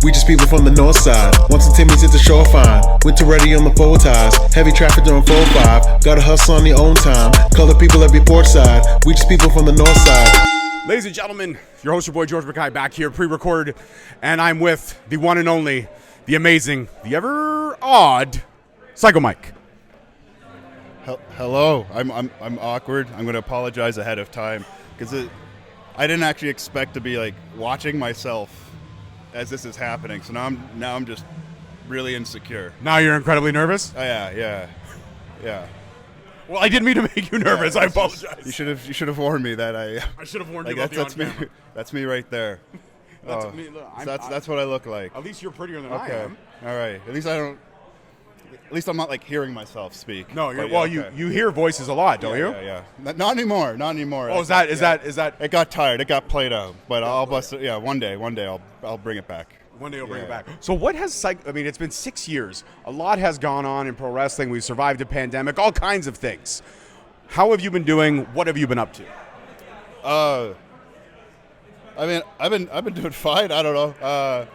We just people from the north side. Once some Timmy's hit the shore fine. Winter ready on the four ties. Heavy traffic during 4-5. Gotta hustle on your own time. Color people every port side. We just people from the north side. Ladies and gentlemen, your host, your boy George Mackay, back here, pre-recorded, and I'm with the one and only, the amazing, the ever odd Psycho Mike. Hello. I'm awkward. I'm going to apologize ahead of time because I didn't actually expect to be like watching myself as this is happening. So now I'm just really insecure. Now you're incredibly nervous? Oh, yeah. Well, I didn't mean to make you nervous. I apologize. You should have warned me that I should have warned you about the on-camera. That's me right there. That's me. That's what I look like. At least you're prettier than I Okay. am. All right. At least I'm not like hearing myself speak. No, you hear voices a lot, don't you? Yeah. Not anymore. Oh, is that? It got tired. It got played out. But I'll bust it. Yeah, one day I'll bring it back. One day you'll bring it back. So what has it's been 6 years. A lot has gone on in pro wrestling. We've survived a pandemic, all kinds of things. How have you been doing? What have you been up to? I've been doing fine. I don't know.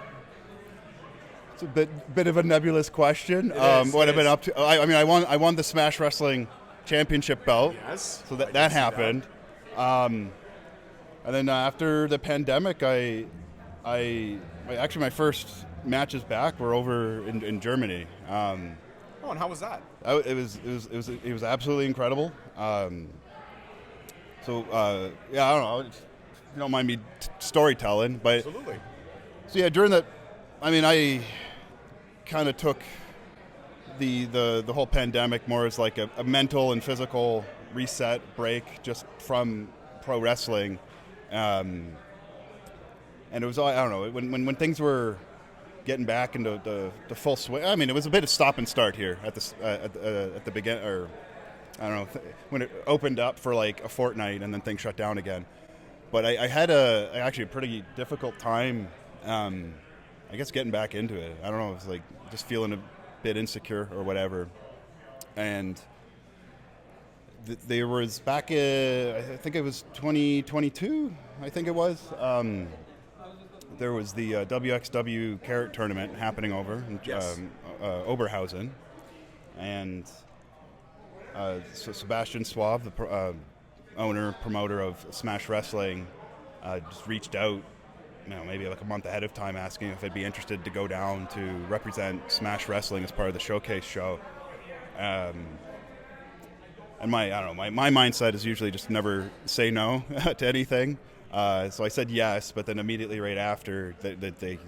It's a bit of a nebulous question. What I've been up to? I won the Smash Wrestling Championship belt. Yes. So that happened. And then after the pandemic, actually my first matches back were over in Germany. And how was that? It was absolutely incredible. I don't know. If you don't mind me storytelling, but Absolutely. So yeah, during that, I kind of took the whole pandemic more as like a mental and physical reset break just from pro wrestling. And it was, I don't know, when things were getting back into the full swing. It was a bit of stop and start here at the beginning, or I don't know, when it opened up for like a fortnight and then things shut down again. But I had actually a pretty difficult time, I guess, getting back into it. I don't know, it was like just feeling a bit insecure or whatever. And there was back in, I think it was 2022, I think it was. There was the WXW Carrot Tournament happening over in Oberhausen. And so Sabastian, Suave, the owner, promoter of Smash Wrestling, just reached out, maybe like a month ahead of time, asking if I'd be interested to go down to represent Smash Wrestling as part of the showcase show. And my mindset is usually just never say no to anything. So I said yes, but then immediately right after, they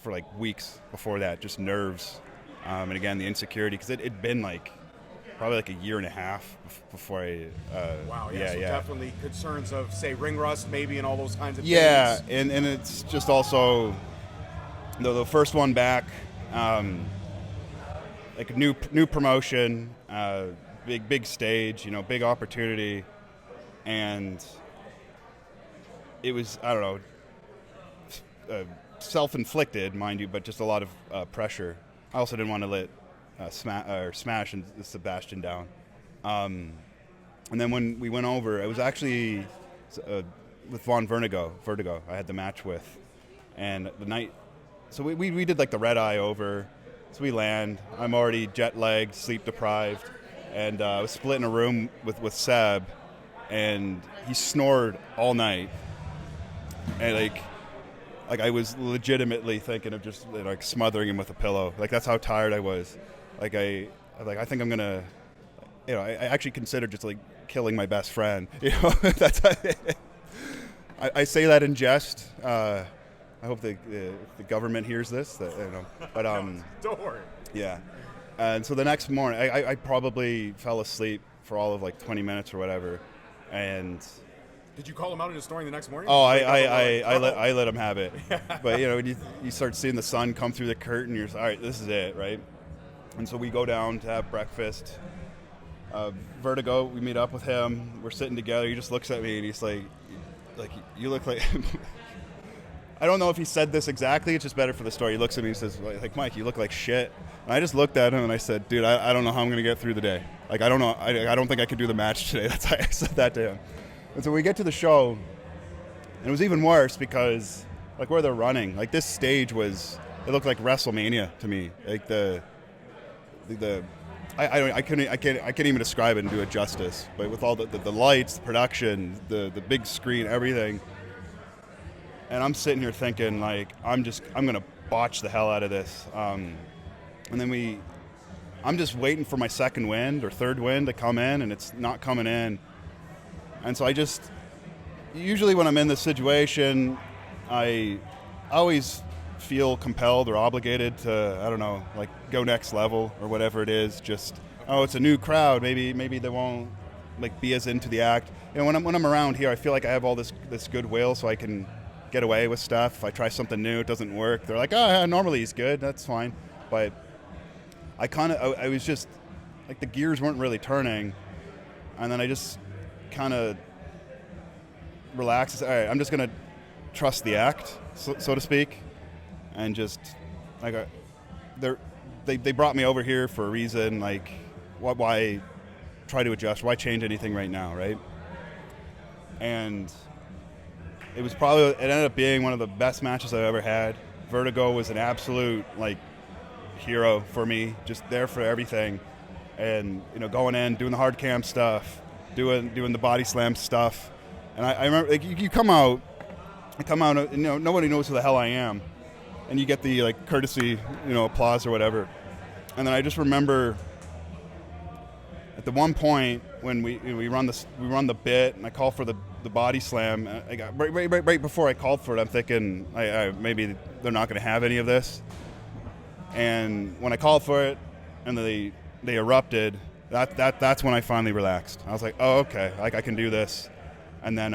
for like weeks before that, just nerves, and again the insecurity, because it'd been like probably like a year and a half before I. Wow. Yeah. So definitely concerns of, say, ring rust, maybe, and all those kinds of things. Yeah, and it's just also the first one back, like a new promotion, big stage, big opportunity, and it was, I don't know, self-inflicted, mind you, but just a lot of pressure. I also didn't want to let Smash and Sabastian down. And then when we went over, it was actually with Vaughan Vertigo I had the match with. And the night, so we did like the red eye over. So we land. I'm already jet-lagged, sleep-deprived. And I was split in a room with Seb. And he snored all night. And like I was legitimately thinking of just like smothering him with a pillow. Like that's how tired I was. I think I'm gonna, I actually considered just like killing my best friend. That's I say that in jest. I hope the government hears this. But don't worry. Yeah. And so the next morning, I probably fell asleep for all of like 20 minutes or whatever, and. Did you call him out in his snoring the next morning? Oh, I let him have it. But when you start seeing the sun come through the curtain, you're all right, this is it, right? And so we go down to have breakfast. Vertigo, we meet up with him. We're sitting together. He just looks at me and he's like you look like. I don't know if he said this exactly. It's just better for the story. He looks at me and says, like, Mike, you look like shit. And I just looked at him and I said, dude, I don't know how I'm gonna get through the day. Like I don't know. I don't think I could do the match today. That's why I said that to him. And so we get to the show, and it was even worse because, like, where they're running, like, this stage was it looked like WrestleMania to me. Like I can't even describe it and do it justice. But with all the lights, the production, the big screen, everything, and I'm sitting here thinking like I'm gonna botch the hell out of this. And then I'm just waiting for my second wind or third wind to come in, and it's not coming in. And so usually when I'm in this situation, I always feel compelled or obligated to, I don't know, like go next level or whatever it is. Just, oh, it's a new crowd. Maybe they won't like be as into the act. You know, when I'm around here, I feel like I have all this goodwill, so I can get away with stuff. If I try something new, it doesn't work. They're like, oh, normally he's good. That's fine. But I was just like the gears weren't really turning, and then I just kind of relaxed. All right, I'm just gonna trust the act, so to speak. And just like they brought me over here for a reason. Like, why try to adjust? Why change anything right now, right? And it ended up being one of the best matches I've ever had. Vertigo was an absolute like hero for me, just there for everything. And going in, doing the hard cam stuff, doing the body slam stuff. And I remember like you come out, nobody knows who the hell I am. And you get the like courtesy, applause or whatever. And then I just remember at the one point when we run the bit, and I call for the body slam. I got right before I called for it, I'm thinking maybe they're not going to have any of this. And when I called for it, and they erupted, that's when I finally relaxed. I was like, oh, okay, like I can do this. And then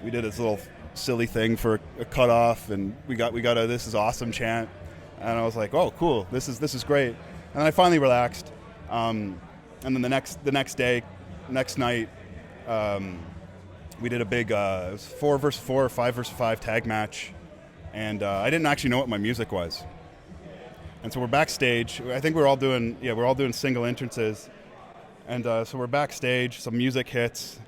we did this little silly thing for a cutoff, and we got a "This is awesome" chant, and I was like, "Oh, cool! This is great." And I finally relaxed. And then the next night, we did a big it was 4 versus 4 or 5 versus 5 tag match, and I didn't actually know what my music was. And so we're backstage. I think we're all doing single entrances, and so we're backstage. Some music hits.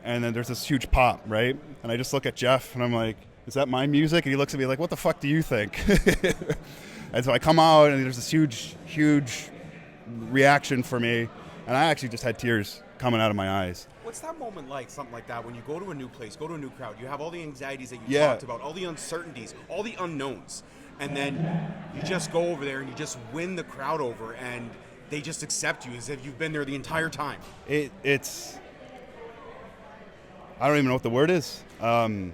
And then there's this huge pop, right? And I just look at Jeff, and I'm like, is that my music? And he looks at me like, what the fuck do you think? And so I come out, and there's this huge, huge reaction for me. And I actually just had tears coming out of my eyes. What's that moment like, something like that, when you go to a new place, go to a new crowd, you have all the anxieties that you talked about, all the uncertainties, all the unknowns, and then you just go over there and you just win the crowd over, and they just accept you as if you've been there the entire time. It's... I don't even know what the word is. When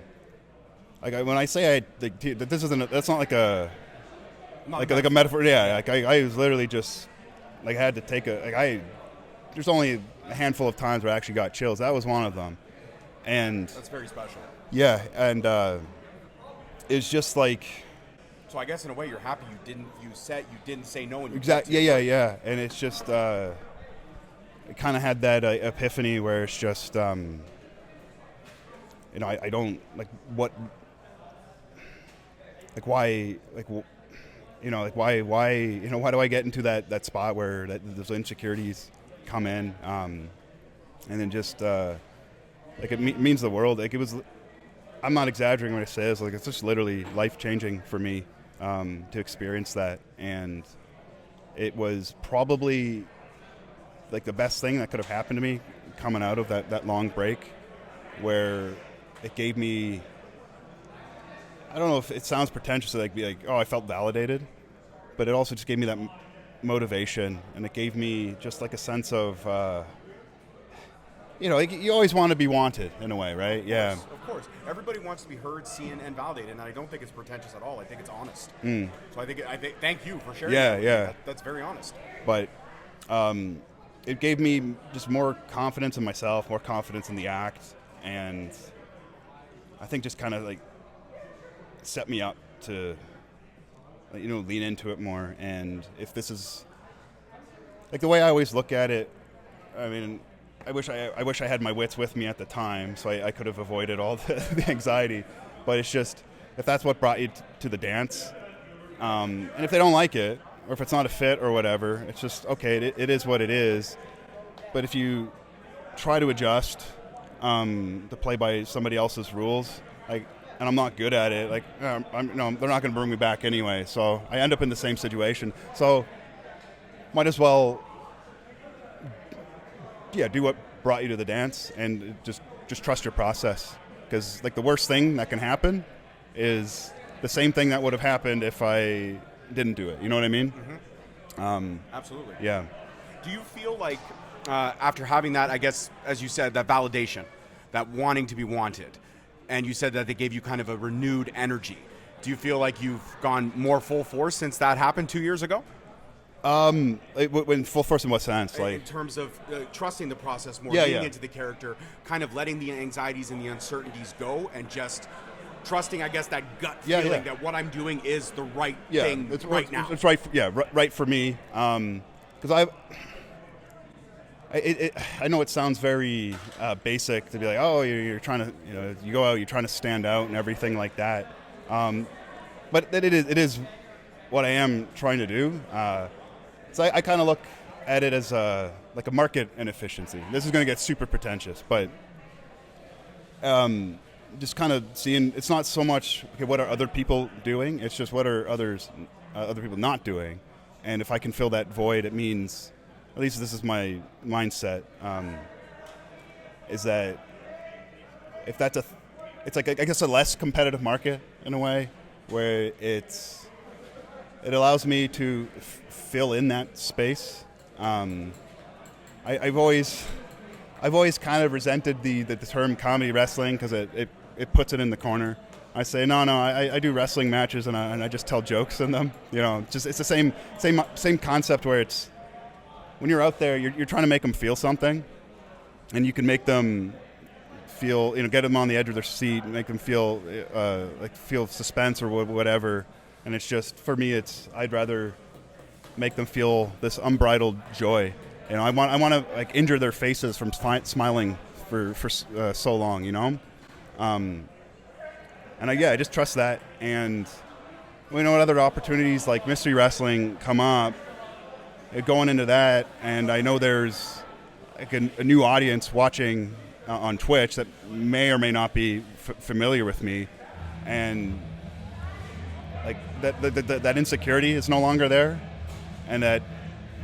I say that's not like a metaphor. Yeah, like I was literally just like I had to take there's only a handful of times where I actually got chills. That was one of them, and that's very special. Yeah, and it's just like. So I guess in a way you're happy you didn't say no. And Exactly. Yeah. And it's just it kind of had that epiphany where it's just. I don't like what, like why, like, why do I get into that spot where those insecurities come in, and then just like it means the world. Like it was, I'm not exaggerating when I say this. Like it's just literally life changing for me to experience that, and it was probably like the best thing that could have happened to me coming out of that long break, where. It gave me, I don't know if it sounds pretentious to be like, oh, I felt validated, but it also just gave me that motivation, and it gave me just like a sense of, like you always want to be wanted in a way, right? Yeah. Of course. Everybody wants to be heard, seen, and validated, and I don't think it's pretentious at all. I think it's honest. So I think thank you for sharing. Yeah. That's very honest. But it gave me just more confidence in myself, more confidence in the act, and I think just kind of like set me up to, lean into it more. And if this is like the way I always look at it, I mean, I wish I had my wits with me at the time, so I could have avoided all the anxiety. But it's just, if that's what brought you to the dance, and if they don't like it, or if it's not a fit or whatever, it's just, okay, it is what it is. But if you try to adjust to play by somebody else's rules, like and I'm not good at it, like they're not going to bring me back anyway. So I end up in the same situation. So might as well, do what brought you to the dance, and just trust your process. Because like the worst thing that can happen is the same thing that would have happened if I didn't do it. You know what I mean? Mm-hmm. Absolutely. Yeah. Do you feel like after having that, I guess, as you said, that validation, that wanting to be wanted, and you said that they gave you kind of a renewed energy, do you feel like you've gone more full force since that happened 2 years ago? When full force in what sense? Like in terms of trusting the process more, Yeah, getting yeah. into the character, kind of letting the anxieties and the uncertainties go, and just trusting, I guess, that gut feeling that what I'm doing is the right thing right now. It's right. Right for me. Because I know it sounds very basic to be like, oh, you're trying to, you go out, you're trying to stand out and everything like that. But it is what I am trying to do. So I kind of look at it as like a market inefficiency. This is going to get super pretentious, but just kind of seeing, it's not so much what are other people doing, it's just what are other people not doing. And if I can fill that void, it means, at least this is my mindset, is that if that's it's like, I guess, a less competitive market in a way, where it allows me to fill in that space. I've always kind of resented the term comedy wrestling, because it puts it in the corner. I say no. I do wrestling matches and I just tell jokes in them. It's the same concept, where it's when you're out there, you're trying to make them feel something, and you can make them feel, get them on the edge of their seat, and make them feel feel suspense or whatever. And it's just, for me, I'd rather make them feel this unbridled joy. I want to like injure their faces from smiling for so long. And I just trust that. And we know what other opportunities like mystery wrestling come up, going into that, and I know there's like a new audience watching on Twitch that may or may not be familiar with me, and like that insecurity is no longer there, and that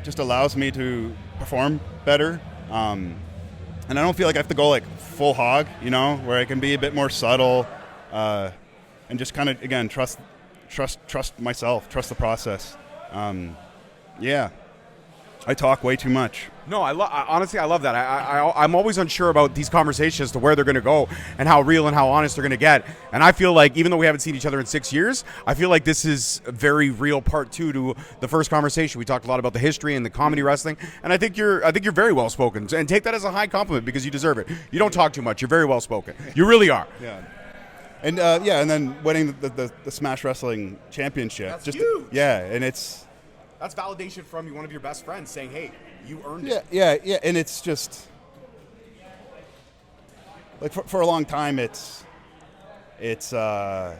just allows me to perform better. And I don't feel like I have to go like full hog, where I can be a bit more subtle, and just kind of, again, trust myself, trust the process. I talk way too much. No, honestly, I love that. I'm always unsure about these conversations, to where they're going to go and how real and how honest they're going to get. And I feel like, even though we haven't seen each other in 6 years, I feel like this is a very real part two to the first conversation. We talked a lot about the history and the comedy wrestling, and I think you're very well spoken. And take that as a high compliment, because you deserve it. You don't talk too much. You're very well spoken. You really are. Yeah. And and then winning the Smash Wrestling Championship. That's huge. Yeah, and that's validation from one of your best friends saying, "Hey, you earned it." Yeah, and it's just like for a long time, it's I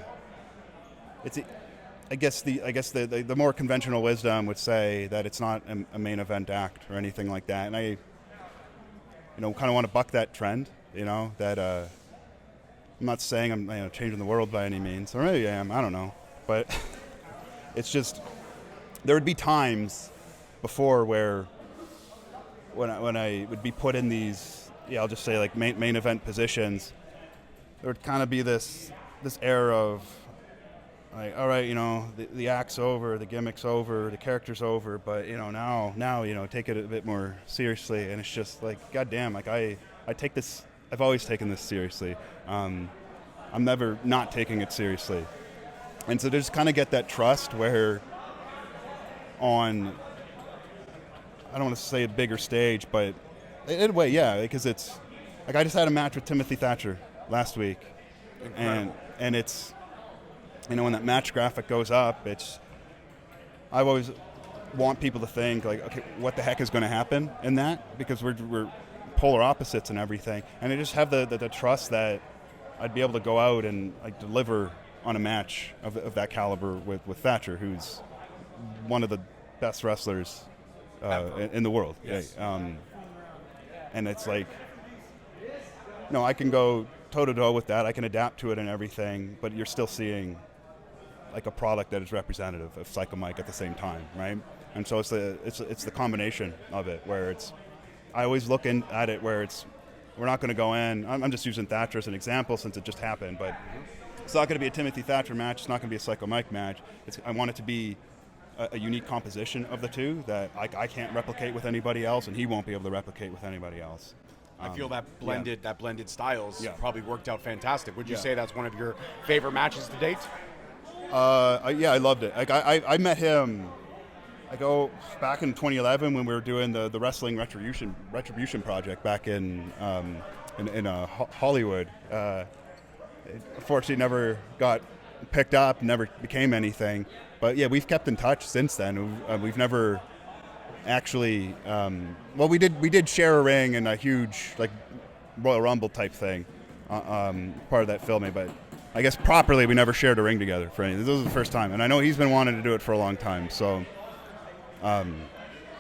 guess the more conventional wisdom would say that it's not a main event act or anything like that, and I kind of want to buck that trend. That I'm not saying I'm changing the world by any means, or maybe I am. I don't know, but it's just. There would be times before where when I would be put in these, I'll just say like main event positions, there would kind of be this air of like, all right, the act's over, the gimmick's over, the character's over, but now take it a bit more seriously. And it's just like, goddamn, like I take this, I've always taken this seriously. I'm never not taking it seriously. And so to just kind of get that trust where on, I don't want to say a bigger stage, but in a way, because it's like I just had a match with Timothy Thatcher last week. Incredible. and it's when that match graphic goes up, I always want people to think like, okay, what the heck is going to happen in that, because we're polar opposites and everything, and I just have the trust that I'd be able to go out and like deliver on a match of that caliber with Thatcher, who's one of the best wrestlers in the world. Yes. And it's like, I can go toe-to-toe with that. I can adapt to it and everything, but you're still seeing like a product that is representative of Psycho Mike at the same time, right? And so it's the combination of it where I always look at it where we're not going to go in. I'm just using Thatcher as an example since it just happened, but it's not going to be a Timothy Thatcher match. It's not going to be a Psycho Mike match. I want it to be a unique composition of the two that I can't replicate with anybody else, and he won't be able to replicate with anybody else. I feel that blended styles probably worked out fantastic. Would you Yeah. say that's one of your favorite matches to date? I loved it. Like I met him. I go back in 2011 when we were doing the wrestling retribution project back in Hollywood. Unfortunately, never got picked up, never became anything. But yeah, we've kept in touch since then. We've never actually. We did share a ring and a huge like Royal Rumble type thing, part of that filming. But I guess properly, we never shared a ring together for anything. This was the first time, and I know he's been wanting to do it for a long time. So.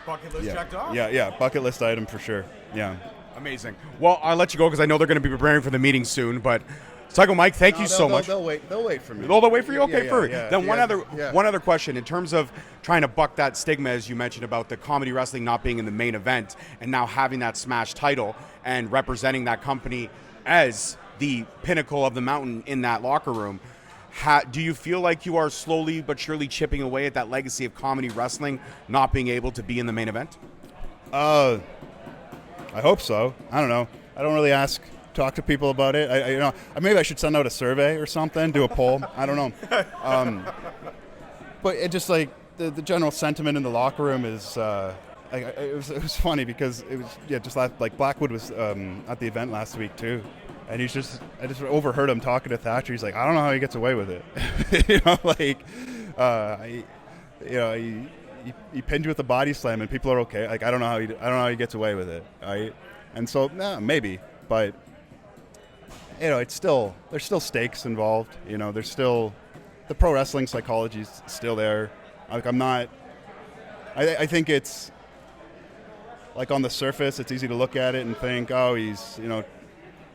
Bucket list checked off? Yeah, bucket list item for sure. Yeah. Amazing. Well, I'll let you go because I know they're going to be preparing for the meeting soon, but Psycho Mike, thank you so much. They'll wait for me. Oh, they'll wait for you? Okay, Yeah, perfect. yeah, Then yeah. one other question. In terms of trying to buck that stigma, as you mentioned, about the comedy wrestling not being in the main event and now having that Smash title and representing that company as the pinnacle of the mountain in that locker room, do you feel like you are slowly but surely chipping away at that legacy of comedy wrestling not being able to be in the main event? I hope so. I don't know. I don't really talk to people about it. Maybe I should send out a survey or something, do a poll. I don't know. But it just like the general sentiment in the locker room is. It was funny because it was just like Blackwood was at the event last week too. And I just overheard him talking to Thatcher. He's like, I don't know how he gets away with it. He pinned you with a body slam, and people are okay. Like I don't know how he gets away with it. Right? And so maybe, but there's still stakes involved. There's still the pro wrestling psychology is still there. Like I think it's like on the surface, it's easy to look at it and think, oh, he's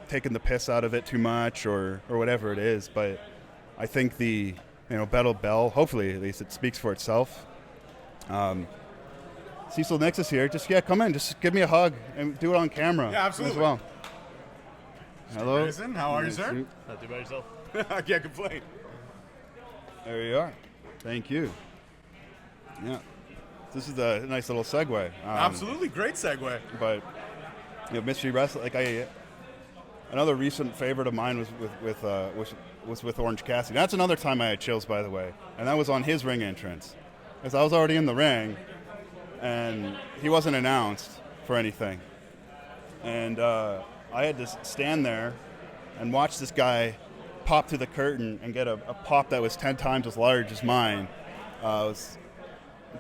taking the piss out of it too much or whatever it is, but I think the Battle Bell, hopefully at least it speaks for itself. Cecil Nix is here. Just come in, just give me a hug and do it on camera. Yeah, absolutely. As well. Hello. Mason, how are you, sir? Not too bad yourself. I can't complain. There you are. Thank you. Yeah. This is a nice little segue. Absolutely, great segue. But mystery wrestling, another recent favorite of mine was with Orange Cassidy. That's another time I had chills, by the way, and that was on his ring entrance, because I was already in the ring, and he wasn't announced for anything, and I had to stand there and watch this guy pop through the curtain and get a pop that was 10 times as large as mine. It was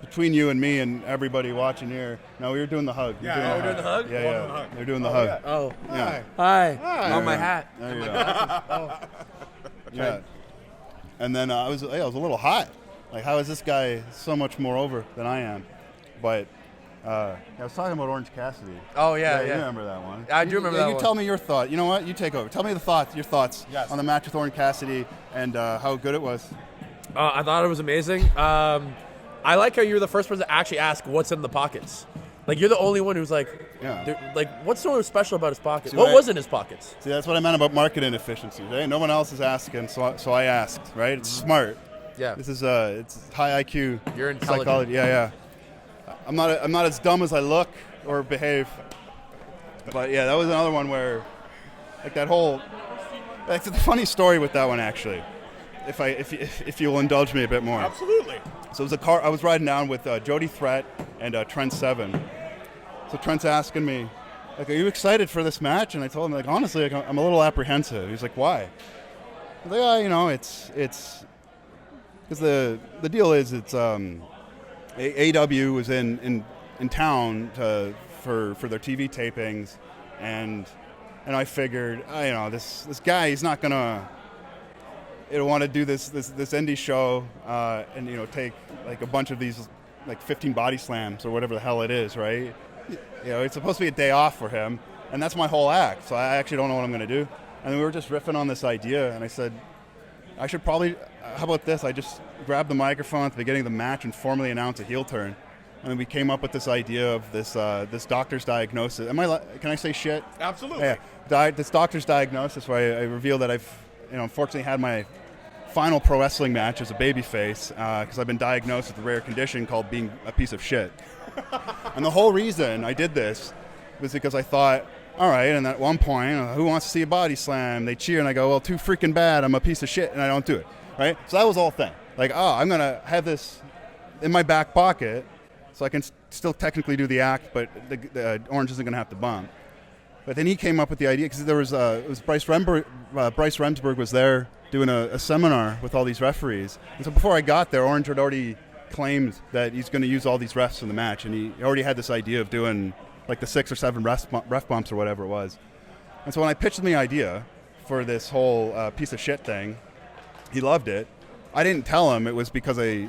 between you and me and everybody watching here. No, we were doing the hug. Yeah, we're doing the hug? Yeah. They're doing the hug. Yeah. Oh. Yeah. Hi. On my hat. There you go. Yeah. And then I was a little hot. Like, how is this guy so much more over than I am? But I was talking about Orange Cassidy. Oh, yeah. You remember that one. I do remember that one. You tell me your thought. You know what? You take over. Tell me your thoughts Yes. on the match with Orange Cassidy and how good it was. I thought it was amazing. I like how you're the first person to actually ask what's in the pockets. Like, you're the only one who's like, what's so special about his pockets? What was in his pockets? See, that's what I meant about market inefficiency, right? No one else is asking, so I asked, right? It's smart. Yeah. This is it's high IQ. You're intelligent. Psychology. Yeah. I'm not as dumb as I look or behave. But yeah, that was another one where, like that whole, like the funny story with that one actually. If you'll indulge me a bit more. Absolutely. So it was I was riding down with Jody Threat and Trent Seven. So Trent's asking me, like, are you excited for this match? And I told him, like, honestly, like, I'm a little apprehensive. He's like, why? I was like, it's because the deal is it's AEW was in town for their TV tapings, and I figured, this guy, he's not gonna want to do this indie show and take like a bunch of these like 15 body slams or whatever the hell it is, right? It's supposed to be a day off for him, and that's my whole act. So I actually don't know what I'm going to do. And we were just riffing on this idea, and I said, I should probably, how about this? I just grabbed the microphone at the beginning of the match and formally announced a heel turn. And then we came up with this idea of this this doctor's diagnosis. Can I say shit? Absolutely. Yeah. This doctor's diagnosis where I reveal that I've, unfortunately had my final pro wrestling match as a babyface because I've been diagnosed with a rare condition called being a piece of shit. And the whole reason I did this was because I thought, all right, and at one point, who wants to see a body slam? They cheer, and I go, well, too freaking bad. I'm a piece of shit, and I don't do it, right? So that was the whole thing. Like, I'm going to have this in my back pocket so I can still technically do the act, but the Orange isn't going to have to bump. But then he came up with the idea, because there was, it was Bryce Remsburg was there doing a seminar with all these referees. And so before I got there, Orange had already claimed that he's going to use all these refs in the match, and he already had this idea of doing like the 6 or 7 ref bumps or whatever it was. And so when I pitched him the idea for this whole piece of shit thing, he loved it. I didn't tell him it was because I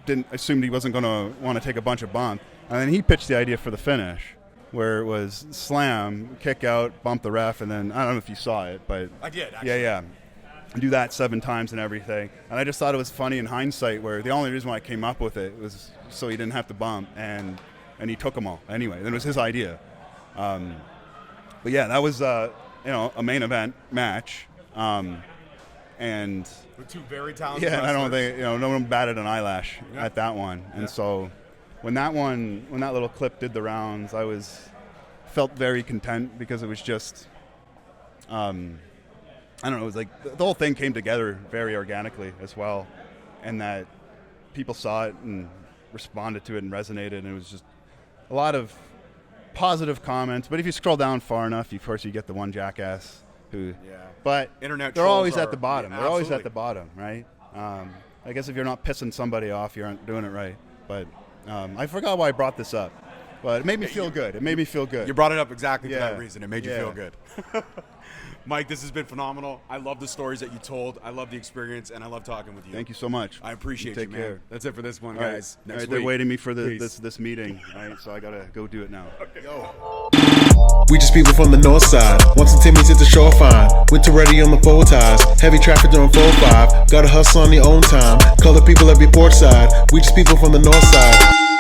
didn't assume he wasn't going to want to take a bunch of bumps. And then he pitched the idea for the finish, where it was slam, kick out, bump the ref, and then, I don't know if you saw it, but... I did, actually. Yeah. Do that 7 times and everything. And I just thought it was funny in hindsight, where the only reason why I came up with it was so he didn't have to bump, and he took them all anyway. And it was his idea. But yeah, that was, a main event match. And with 2 very talented wrestlers. I don't think, no one batted an eyelash at that one. And so when that little clip did the rounds, felt very content, because it was just, I don't know, it was like the whole thing came together very organically as well, and that people saw it and responded to it and resonated, and it was just a lot of positive comments. But if you scroll down far enough, of course you get the one jackass who, but Internet they're trolls always at the bottom. Yeah, they're always at the bottom, right? I guess if you're not pissing somebody off, you aren't doing it right. But I forgot why I brought this up, but it made me feel good. It made me feel good. You brought it up exactly for that reason. It made you feel good. Mike, this has been phenomenal. I love the stories that you told. I love the experience, and I love talking with you. Thank you so much. I appreciate you, man. Care. That's it for this one, all guys. Right. Next week. They're waiting me for this meeting, right? So I gotta go do it now. Okay. We just people from the north side. Once the Timmy's hit the shore fine. Winter ready on the full ties. Heavy traffic during 4-5. Gotta hustle on your own time. Color people every port side. We just people from the north side.